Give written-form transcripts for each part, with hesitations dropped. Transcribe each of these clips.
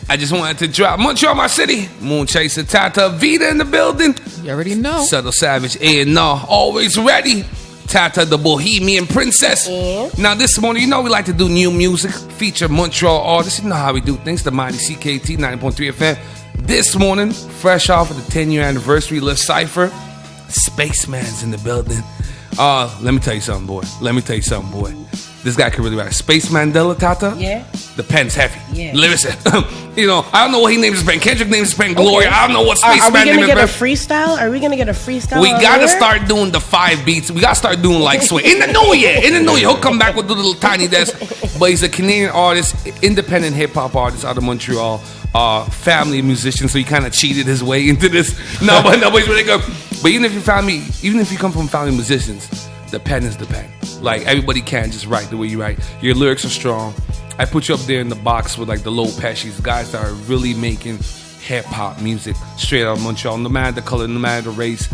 I just wanted to drop Montreal, my city. Moon Chaser, Tata, Vida in the building. You already know. Subtle Savage, A&R, always ready. Tata, the Bohemian Princess. Now this morning, you know we like to do new music, feature Montreal artists. You know how we do things. The mighty CKT 90.3 FM. This morning, fresh off of the 10-year anniversary, Lil Cypher, Spaceman's in the building. Let me tell you something, boy. This guy can really write. Spaceman Dela, Tata. Yeah. The pen's heavy. Yeah. Lyricist. I don't know what he names his pen. Kendrick names his pen Gloria. I don't know what Spaceman names his pen. Are we gonna get a freestyle? Are we gonna get a freestyle? We gotta start doing the 5 beats. We gotta start doing like swing. In the new year. He'll come back with the little tiny desk. But he's a Canadian artist, independent hip hop artist out of Montreal. Family musician, so he kind of cheated his way into this. No, but he's really good. But even if you come from family musicians, the pen is the pen. Like, everybody can't just write the way you write. Your lyrics are strong. I put you up there in the box with like the Low Pesci's, guys that are really making hip hop music straight out of Montreal. No matter the color, no matter the race,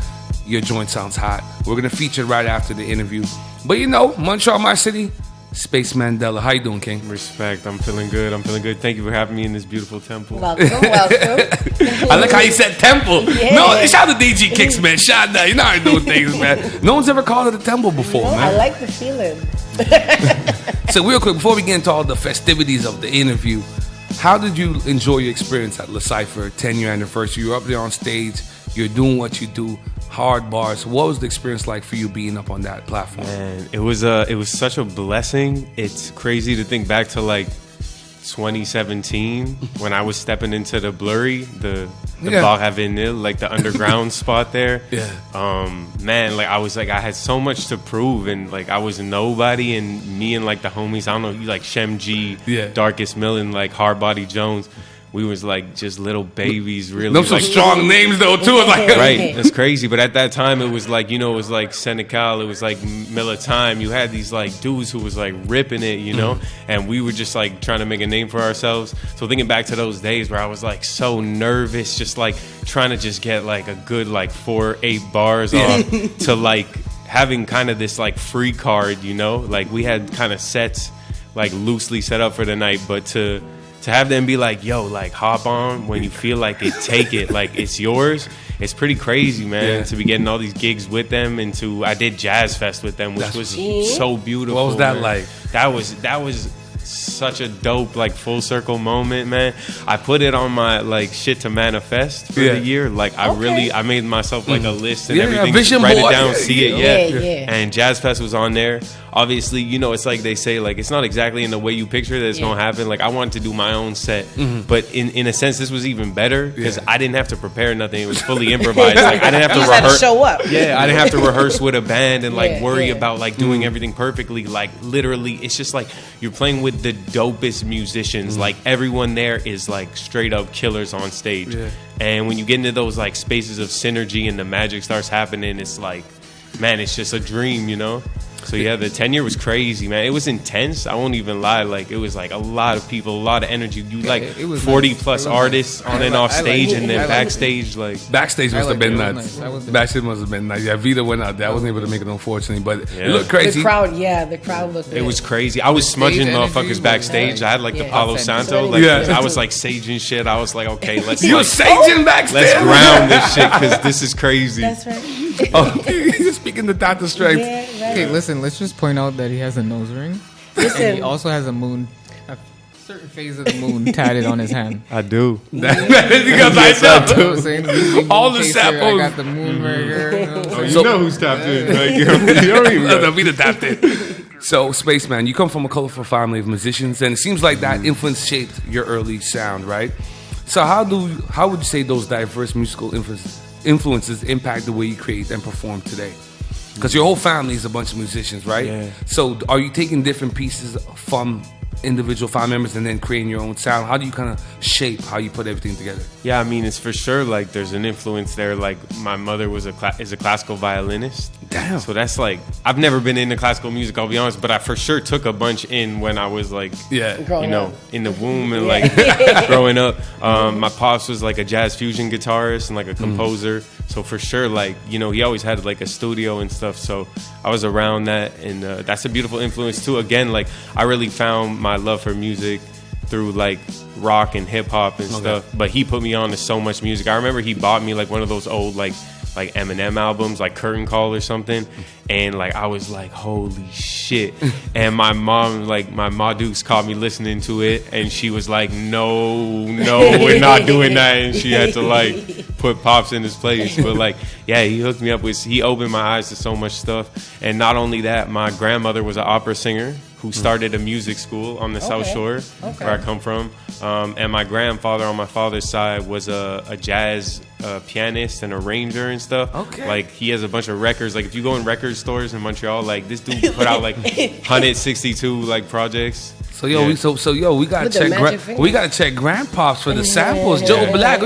your joint sounds hot. We're gonna feature right after the interview. But Montreal, my city. Spaceman Dela. How you doing, King? Respect. I'm feeling good. Thank you for having me in this beautiful temple. Welcome. I like how you said temple. Yeah. No, shout out to DG Kicks, man. Shout out. You know how to do things, man. No one's ever called it a temple before, man. I like the feeling. So real quick, before we get into all the festivities of the interview, how did you enjoy your experience at Lil Cypher 10-year anniversary? You're up there on stage. You're doing what you do. Hard bars. What was the experience like for you being up on that platform? Man, it was such a blessing. It's crazy to think back to like 2017 when I was stepping into the Blurry, the Bar Avenue, like the underground spot there. Yeah. Man, like I had so much to prove, and like I was nobody, and me and like the homies, I don't know, you like Shem G, Darkest Millin, like Hardbody Jones. We was like just little babies, really. Those like, some strong names though too. Like, right, it's crazy. But at that time, it was like, it was like Senecal, it was like Militime. You had these like dudes who was like ripping it, and we were just like trying to make a name for ourselves. So thinking back to those days where I was like so nervous, just like trying to just get like a good like 4-8 bars off to like having kind of this like free card, like we had kind of sets like loosely set up for the night, but to have them be like, yo, like hop on when you feel like it, take it, like it's yours. It's pretty crazy, man, to be getting all these gigs with them. I did Jazz Fest with them, which was so beautiful. What was that like? That was such a dope, like, full circle moment, man. I put it on my like shit to manifest for the year. Like I made myself like a list and everything. Write it down, see it, And Jazz Fest was on there. Obviously, it's like they say, like, it's not exactly in the way you picture that it's gonna happen. Like, I wanted to do my own set, but in a sense, this was even better because I didn't have to prepare nothing. It was fully improvised. Like, I didn't have to rehearse. Show up. Yeah, I didn't have to rehearse with a band and like worry about like doing everything perfectly. Like, literally, it's just like you're playing with the dopest musicians. Like, everyone there is like straight up killers on stage. And when you get into those like spaces of synergy and the magic starts happening, it's like, man, it's just a dream, So yeah, the 10-year was crazy, man. It was intense. I won't even lie. Like, it was like a lot of people, a lot of energy. You like 40 plus artists on and off stage, and then backstage, like backstage must have been nuts. Backstage must have been nuts. Yeah, Vida went out there. I wasn't able to make it, unfortunately, but it looked crazy. The crowd looked. It was crazy. I was smudging motherfuckers backstage. I had like the Palo Santo. Like, I was like saging shit. I was like, okay, let's. You saging backstage? Let's ground this shit because this is crazy. That's right. You're speaking the Dr. Strength. Yeah, right. Okay, listen, let's just point out that he has a nose ring. And he also has a certain phase of the moon tatted on his hand. I do. Because I know. All the samples. I got the moon right here. You know who's tapped in. Like, you don't even know. Be the tapped in. So, Spaceman, you come from a colorful family of musicians, and it seems like that influence shaped your early sound, right? So how would you say those diverse musical influences impact the way you create and perform today? Because your whole family is a bunch of musicians, right? Yeah. So are you taking different pieces from individual family members and then creating your own sound? How do you kind of shape how you put everything together? Yeah, I mean, it's for sure like there's an influence there. Like, my mother is a classical violinist. Damn. So that's like, I've never been into classical music, I'll be honest, but I for sure took a bunch in when I was like, growing up. in the womb and like growing up. My pops was like a jazz fusion guitarist and like a composer. So for sure, like, he always had like a studio and stuff. So I was around that, and that's a beautiful influence too. Again, like, I really found my love for music through like rock and hip hop and stuff. But he put me on to so much music. I remember he bought me like one of those old like Eminem albums, like Curtain Call or something, and like I was like, holy shit. And my mom, like my Ma Dukes, caught me listening to it, and she was like, no, we're not doing that. And she had to like put Pops in his place. But like, yeah, he hooked me up with, he opened my eyes to so much stuff. And not only that, my grandmother was an opera singer who started a music school on the South Shore, where I come from. And my grandfather on my father's side was a jazz pianist and arranger and stuff. Like, he has a bunch of records. Like, if you go in record stores in Montreal, like, this dude put out like 162 like projects. So we gotta check Grandpops for the samples. Joe Black,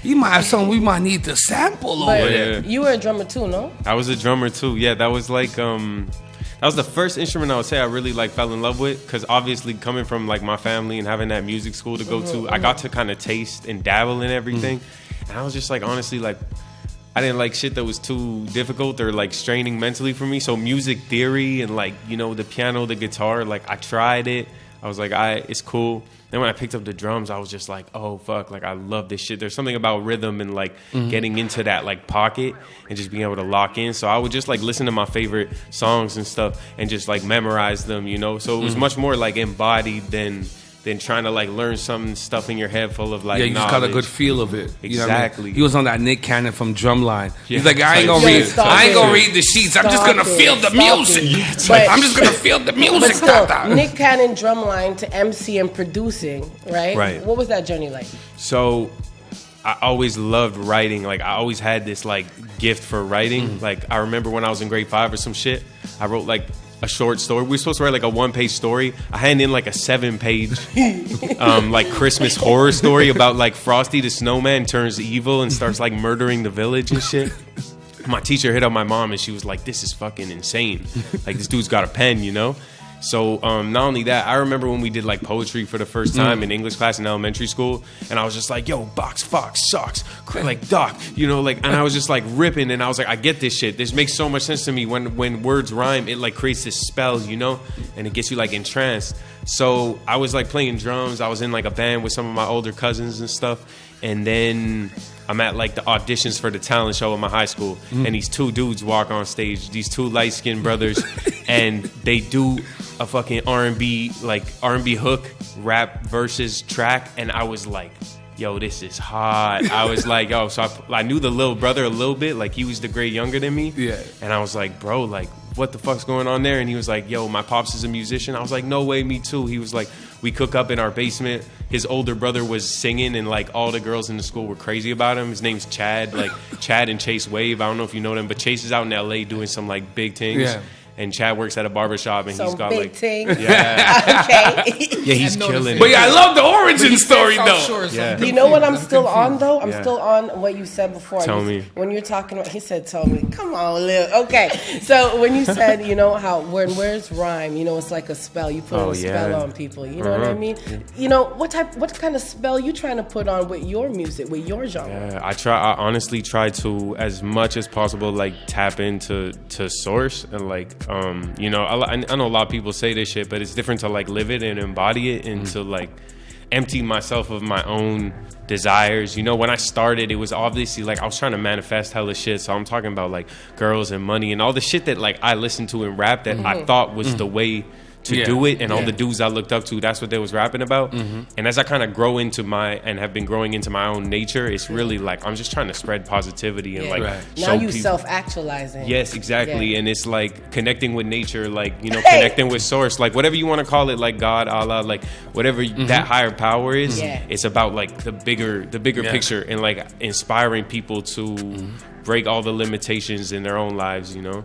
you might have something we might need to sample over there. You were a drummer too, no? I was a drummer too. Yeah, that was like that was the first instrument I would say I really like fell in love with, because obviously coming from like my family and having that music school to go to, I got to kind of taste and dabble in everything. And I was just like, honestly, like, I didn't like shit that was too difficult or like straining mentally for me. So music theory and like, you know, the piano, the guitar, like I tried it. I was like, it's cool. Then when I picked up the drums, I was just like, oh, fuck, like I love this shit. There's something about rhythm and like getting into that like pocket and just being able to lock in. So I would just like listen to my favorite songs and stuff and just like memorize them, you know? So it was much more like embodied than trying to like learn some stuff in your head full of like you just got a good feel of it. Exactly. You know what I mean? He was on that Nick Cannon from Drumline. He's like, I ain't gonna read the sheets. I'm just gonna feel the music. I'm just gonna feel the music. But still, Nick Cannon Drumline to MC and producing, right? Right. What was that journey like? So I always loved writing. Like I always had this like gift for writing. Like I remember when I was in grade 5 or some shit, I wrote like a short story. We were supposed to write like a 1-page story. I handed in like a 7-page like Christmas horror story about like Frosty the Snowman turns evil and starts like murdering the village and shit. My teacher hit up my mom and she was like, this is fucking insane. Like this dude's got a pen, you know? So not only that, I remember when we did like poetry for the first time in English class in elementary school, and I was just like, yo, box, fox, socks, like doc, you know, like, and I was just like ripping, and I was like, I get this shit. This makes so much sense to me. When words rhyme, it like creates this spell, you know, and it gets you like entranced. So I was like playing drums. I was in like a band with some of my older cousins and stuff, and then I'm at like the auditions for the talent show at my high school, and these two dudes walk on stage, these two light-skinned brothers, and they do a fucking R&B hook, rap versus track, and I was like, yo, this is hot. I was like, yo, so I knew the little brother a little bit, like he was the grade younger than me, and I was like, bro, like, what the fuck's going on there? And he was like, yo, my pops is a musician. I was like, no way, me too. He was like, we cook up in our basement. His older brother was singing, and like all the girls in the school were crazy about him. His name's Chad, like Chad and Chase Wave. I don't know if you know them, but Chase is out in LA doing some like big things. Yeah. And Chad works at a barbershop, and he's got like, yeah, he's killing it. But yeah, I love the origin story though. Yeah. You know what I'm still on though? I'm still on what you said before. Tell me. When you're talking about, he said, tell me. Come on, Lil. Okay. So when you said, you know how when words rhyme, you know, it's like a spell. You put a spell on people. You know what I mean? Yeah. You know, what kind of spell you trying to put on with your music, with your genre? Yeah, I honestly try to, as much as possible, like tap into source and like. You know, I know a lot of people say this shit, but it's different to like live it and embody it and to like empty myself of my own desires. You know, when I started, it was obviously like I was trying to manifest hella shit. So I'm talking about like girls and money and all the shit that like I listened to in rap that I thought was the way to do it, and all the dudes I looked up to, that's what they was rapping about. And as I kind of grow into and have been growing into my own nature, it's really like I'm just trying to spread positivity and like now you self-actualizing. Yes, exactly. And it's like connecting with nature, like, you know, connecting with source, like whatever you want to call it, like God, Allah, like whatever that higher power is. It's about like the bigger picture and like inspiring people to break all the limitations in their own lives, you know.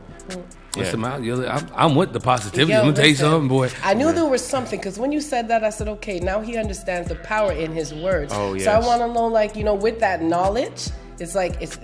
Listen, I'm with the positivity. I'm gonna tell you something, boy. I knew there was something, because when you said that, I said, okay, now he understands the power in his words. Oh, yes. So I want to know, like, you know, with that knowledge,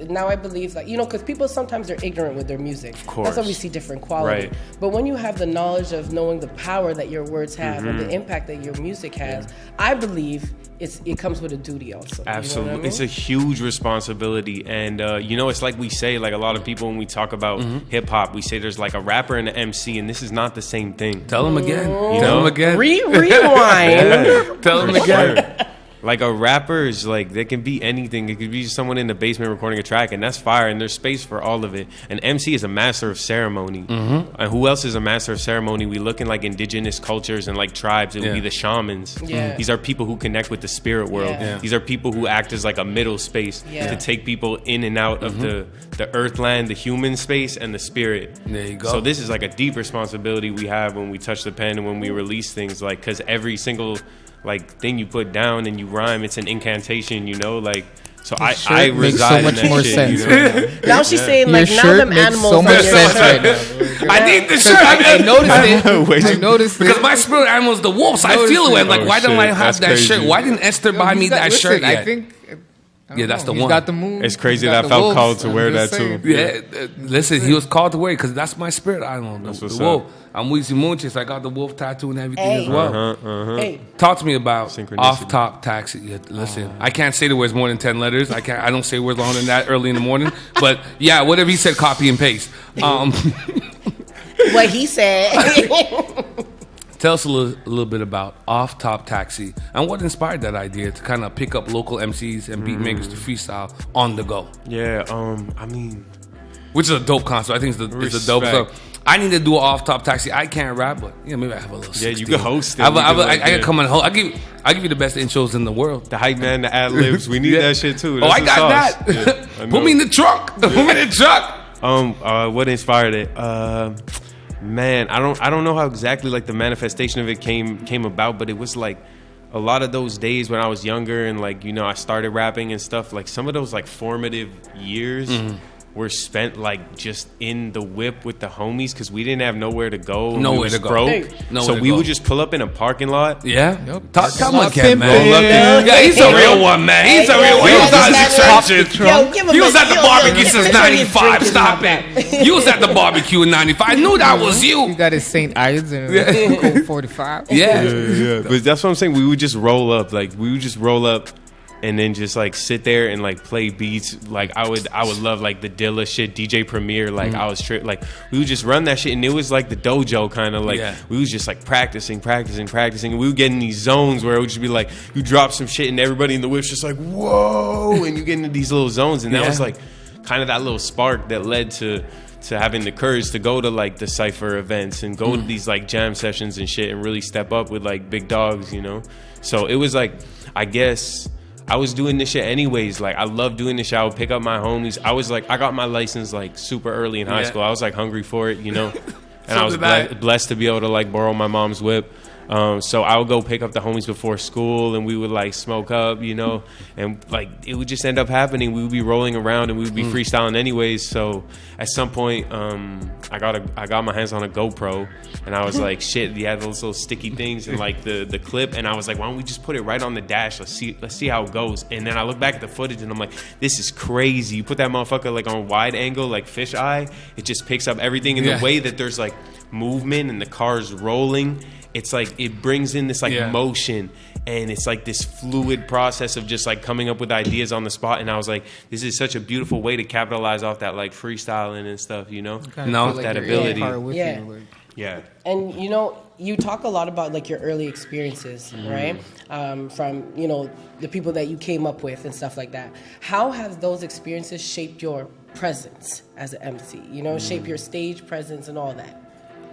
now I believe, like, you know, because people sometimes they're ignorant with their music. Of course. That's why we see different quality. Right. But when you have the knowledge of knowing the power that your words have and the impact that your music has, I believe it comes with a duty also. Absolutely. You know what I mean? It's a huge responsibility. And, you know, it's like we say, like a lot of people when we talk about hip hop, we say there's like a rapper and an MC, and this is not the same thing. Tell them again. Tell them again. Rewind. Tell them again. Like a rapper is like, they can be anything. It could be someone in the basement recording a track, and that's fire, and there's space for all of it. An MC is a master of ceremony. And who else is a master of ceremony? We look in like indigenous cultures and like tribes. It would be the shamans. Yeah. These are people who connect with the spirit world. Yeah. These are people who act as like a middle space to take people in and out of the earthland, the human space, and the spirit. There you go. So this is like a deep responsibility we have when we touch the pen and when we release things, like, because every single like thing you put down and you rhyme, it's an incantation, you know, like. So I reside in that more shit. sense You know? right Now she's saying, Your like, now shirt them makes animals so on much your sense shirt. right now. I need the shirt. I noticed it. Wait, I noticed it. Because my spirit animal is the wolf, so I feel it. I'm like, Oh, why don't shit. I have That's that crazy. shirt? Why didn't Esther buy me that shirt yet? I think. I don't Yeah, that's know. the He's one. got the moon. It's crazy he's got that I the felt wolves. called to I'm wear just that saying. too. Yeah, listen, he was called to wear because that's my spirit animal, That's the what's wolf. up. I'm Weezy Moonchis. I got the wolf tattoo and everything Hey. as well. Hey, Talk to me about Synchronicity. off-top taxi. Yeah, listen, I can't say the words more than 10 letters. I don't say words longer than that early in the morning. But yeah, whatever he said, copy and paste. what he said. Tell us a little bit about off-top taxi and what inspired that idea to kind of pick up local MCs and beat makers to freestyle on the go. Yeah, I mean, Which is a dope concept. I think it's a dope Respect. stuff. I need to do an off-top taxi. I can't rap, but maybe I have a little. Yeah, you 16. can host it. I can come and host. I give you the best intros in the world. the hype man, the ad libs, we need that shit too. Oh, That's I the got sauce. that. Yeah, I Put me in the trunk. Put me in the truck. What inspired it? Man, I don't know how exactly like the manifestation of it came about, but it was like a lot of those days when I was younger and like, you know, I started rapping and stuff, like some of those like formative years were spent like just in the whip with the homies because we didn't have nowhere to go. Nowhere we was to go. broke. Hey. Nowhere So to we go. would just pull up in a parking lot. Yeah. Yep. Tell Not him again, man. pimping. Yeah, he's a real one, man. He's a real one. He was on the trenches. Yo, give him He was a- at the yo, barbecue yo, since yo, yo, 95. yo, Stop it. You was at the barbecue in 95. I knew that was He you. got his St. Ides and Colt 45. Yeah. Yeah, but that's what I'm saying. We would just roll up, and then just like sit there and like play beats. Like I would love like the Dilla shit, DJ Premier. Like I was like we would just run that shit, and it was like the dojo kind of like we was just like practicing. And we would get in these zones where it would just be like you drop some shit and everybody in the whip's just like whoa, and you get into these little zones, and that was like kind of that little spark that led to having the courage to go to like the cypher events and go to these like jam sessions and shit and really step up with like big dogs, you know. So it was like, I guess I was doing this shit anyways. Like I love doing this shit. I would pick up my homies. I was like, I got my license like super early in high school. I was like hungry for it, you know. And I was blessed to be able to like borrow my mom's whip. So I would go pick up the homies before school and we would like smoke up, you know, and like it would just end up happening. We would be rolling around and we would be freestyling anyways. So at some point, I got my hands on a GoPro and I was like, shit, you had those little sticky things and like the clip, and I was like, why don't we just put it right on the dash? Let's see how it goes. And then I look back at the footage and I'm like, this is crazy. You put that motherfucker like on wide angle, like fisheye, it just picks up everything in the way that there's like movement and the car's rolling. It's like it brings in this like motion, and it's like this fluid process of just like coming up with ideas on the spot. And I was like, this is such a beautiful way to capitalize off that like freestyling and stuff, you know? No, that ability. Yeah. And you know, you talk a lot about like your early experiences, right? From, you know, the people that you came up with and stuff like that. How have those experiences shaped your presence as an MC? You know, shape your stage presence and all that.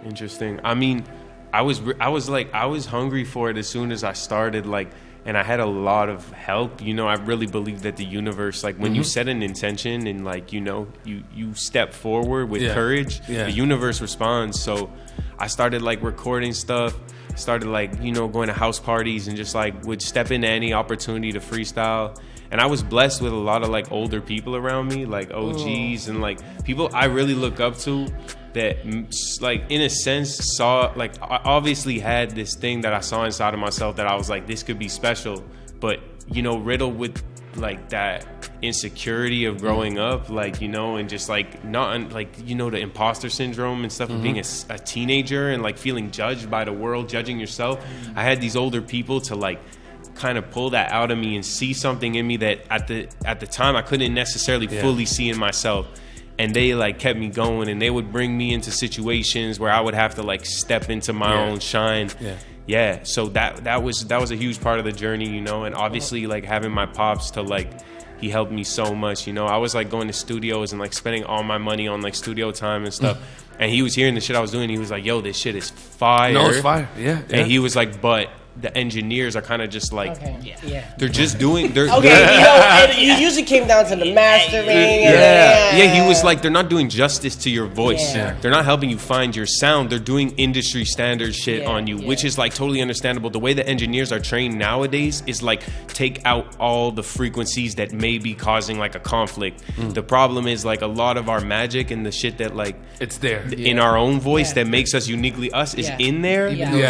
Interesting. I mean, I was hungry for it as soon as I started, like, and I had a lot of help. You know, I really believe that the universe, like when you set an intention and like, you know, you step forward with courage, the universe responds. So I started like recording stuff, started like, you know, going to house parties and just like would step into any opportunity to freestyle. And I was blessed with a lot of like older people around me, like OGs and like people I really look up to that like in a sense saw, like I obviously had this thing that I saw inside of myself that I was like, this could be special, but you know, riddled with like that insecurity of growing up, like, you know, and just like not like, you know, the imposter syndrome and stuff of being a teenager and like feeling judged by the world, judging yourself. I had these older people to like kind of pull that out of me and see something in me that at the time I couldn't necessarily fully see in myself. And they like kept me going, and they would bring me into situations where I would have to like step into my own shine. Yeah. So that was a huge part of the journey, you know. And obviously like having my pops to like, he helped me so much, you know. I was like going to studios and like spending all my money on like studio time and stuff. And he was hearing the shit I was doing. He was like, yo, this shit is fire. No, it's fire. Yeah. And he was like, but the engineers are kind of just like, they're just doing. They're, you know, and you usually came down to the mastering. He was like, they're not doing justice to your voice. They're not helping you find your sound. They're doing industry standard shit on you, which is like totally understandable. The way the engineers are trained nowadays is like take out all the frequencies that may be causing like a conflict. The problem is like a lot of our magic and the shit that like it's there in our own voice that makes us uniquely us is in there.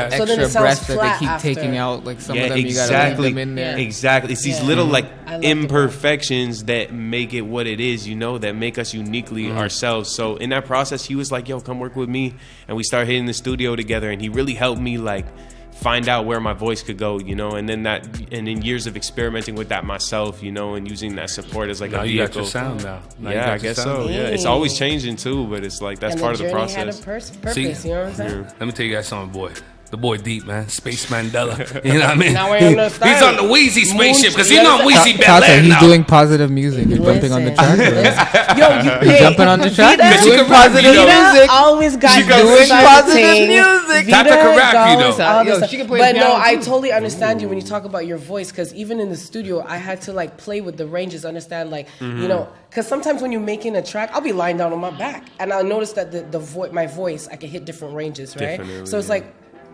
So then it breaths that they keep taking out, like some of them you gotta leave them in there. Exactly. It's these little like imperfections that make it what it is, you know, that make us uniquely ourselves. So in that process, he was like, yo, come work with me. And we started hitting the studio together, and he really helped me like find out where my voice could go, you know, and then years of experimenting with that myself, you know, and using that support as like a vehicle. You got your sound now. I guess so. Yeah, it's always changing too, but it's like that's part of the process. Had a purpose, you know what I'm saying? Let me tell you guys something, boy. The boy deep, man. Spaceman Dela. You know what I mean? Now we understand. He's on the Wheezy spaceship because you know Wheezy Tata, he's doing positive music. You're jumping on the track. You're jumping on the track. You're doing positive music. Always got doing positive music. Tata can rap, you know. She can play but piano no, I too. totally understand you when you talk about your voice, because even in the studio, I had to like play with the ranges, understand like, you know, because sometimes when you're making a track, I'll be lying down on my back, and I'll notice that my voice, I can hit different ranges, right? So it's like,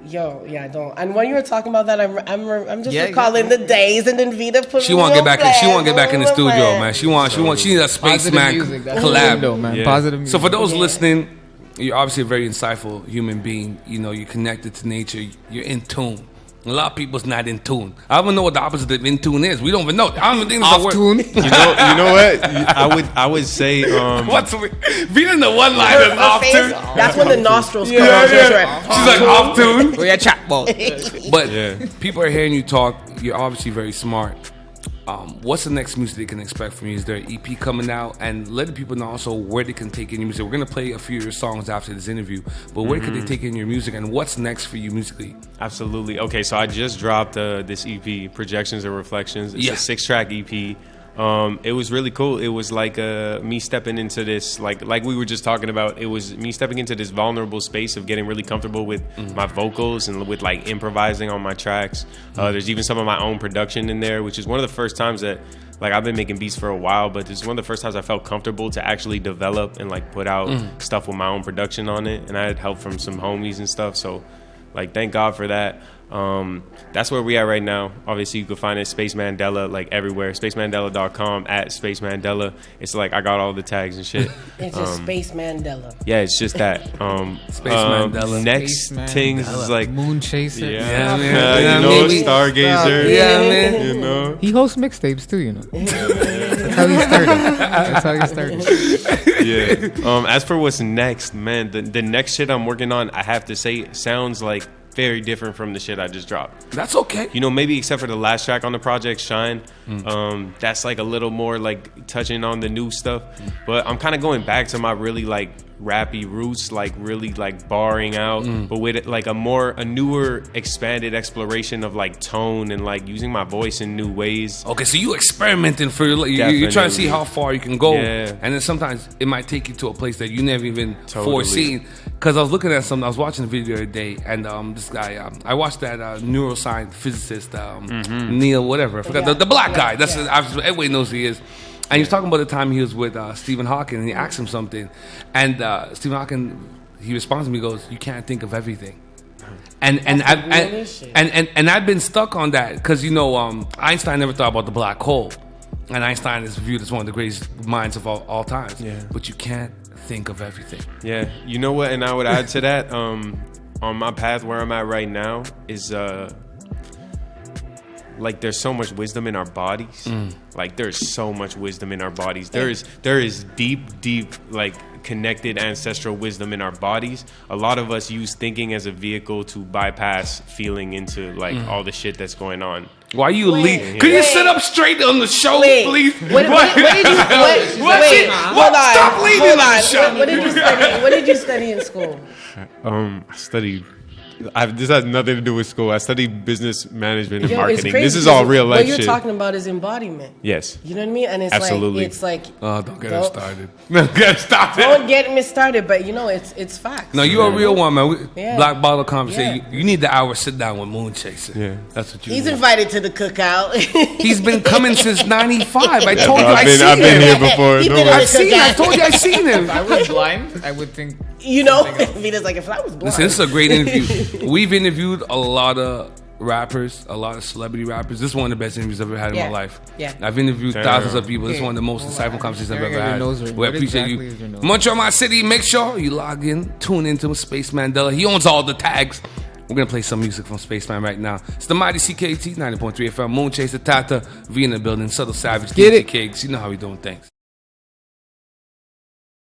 yo, I don't. And when you were talking about that, I'm just recalling the days, and then Vita put She want to get back. She want to get back in the studio, man. She need a Spaceman collab, though, man. Positive music. So for those listening, you're obviously a very insightful human being. You know, you're connected to nature. You're in tune. A lot of people's not in tune. I don't even know what the opposite of in tune is. We don't even know. I don't even think there's a word. Tune. You know what? I would say what's being the one line is off tune. That's when the nostrils come out. She's like off tune. We got chat ball. But people are hearing you talk. You're obviously very smart. What's the next music they can expect from you? Is there an EP coming out? And let the people know also where they can take in your music. We're going to play a few of your songs after this interview, but where can they take in your music, and what's next for you musically? Absolutely. Okay, so I just dropped this EP, Projections and Reflections. It's a 6-track EP. It was really cool. It was like me stepping into this, like we were just talking about. It was me stepping into this vulnerable space of getting really comfortable with my vocals and with like improvising on my tracks. There's even some of my own production in there, which is one of the first times that, like, I've been making beats for a while, but it's one of the first times I felt comfortable to actually develop and like put out stuff with my own production on it. And I had help from some homies and stuff. So, like, thank God for that. That's where we at right now. Obviously, you can find it Spaceman Dela, like everywhere. SpacemanDela.com, @SpacemanDela. It's like I got all the tags and shit. It's just Spaceman Dela. Yeah, it's just that. Spaceman Dela. Next Spaceman things Dela. is like Moon Chaser. Yeah, man. you know, Stargazer. Yeah, man. You know. He hosts mixtapes too, you know. That's how he started. Yeah. As for what's next, man, the next shit I'm working on, I have to say, sounds like very different from the shit I just dropped. That's okay. You know, maybe except for the last track on the project, Shine. That's like a little more like touching on the new stuff. But I'm kind of going back to my really like rappy roots, like really like barring out, but with like a newer expanded exploration of like tone and like using my voice in new ways. Okay, so you experimenting for you're trying to see how far you can go, and then sometimes it might take you to a place that you never even foreseen. Because I was looking at something, I was watching a video the other day, and this guy, I watched that neuroscience physicist, Neil, whatever, I forgot, the black guy. That's everybody knows who he is. And he was talking about the time he was with Stephen Hawking, and he asked him something, and Stephen Hawking, he responds to me, he goes, "You can't think of everything." And I've been stuck on that because, you know, Einstein never thought about the black hole, and Einstein is viewed as one of the greatest minds of all times. Yeah. But you can't think of everything. Yeah, you know what? And I would add to that, on my path where I'm at right now is like there's so much wisdom in our bodies. Like there's so much wisdom in our bodies. There is deep like connected ancestral wisdom in our bodies. A lot of us use thinking as a vehicle to bypass feeling into like all the shit that's going on. Why you leave? Could you sit up straight on the show, please? What did you? Stop leaving on the show. What did you study? What did you study in school? I studied. This has nothing to do with school. I studied business management and It's marketing. crazy This is all real life What you're shit. talking about is embodiment. Yes. You know what I mean? And it's Absolutely. like Don't get us started. Don't get us started. Don't get me started, but it's facts. No, you're a real one, man. Yeah. Black Bottle Conversation. Yeah. You need the hour sit down with Moon Chaser. Yeah. That's what you He's need. invited to the cookout. He's been coming since 95. I told you I've been here before. He Don't been worry. I've seen him. I told you I seen him. If I was blind, I would think. You know, Vita's like, if I was blind. Listen, this is a great interview. We've interviewed a lot of rappers, a lot of celebrity rappers. This is one of the best interviews I've ever had in my life. Yeah. I've interviewed Damn. thousands of people. This is one of the most insightful conversations I've ever had. Nose ring. We What appreciate exactly is your you. nose? Montreal, my city. Make sure you log in, tune into Spaceman Dela. He owns all the tags. We're going to play some music from Spaceman right now. It's the mighty CKT 90.3 FM. Moon Chaser, Tata, V in the building, Subtle Savage, Get DJ it. Cakes. You know how we doing things.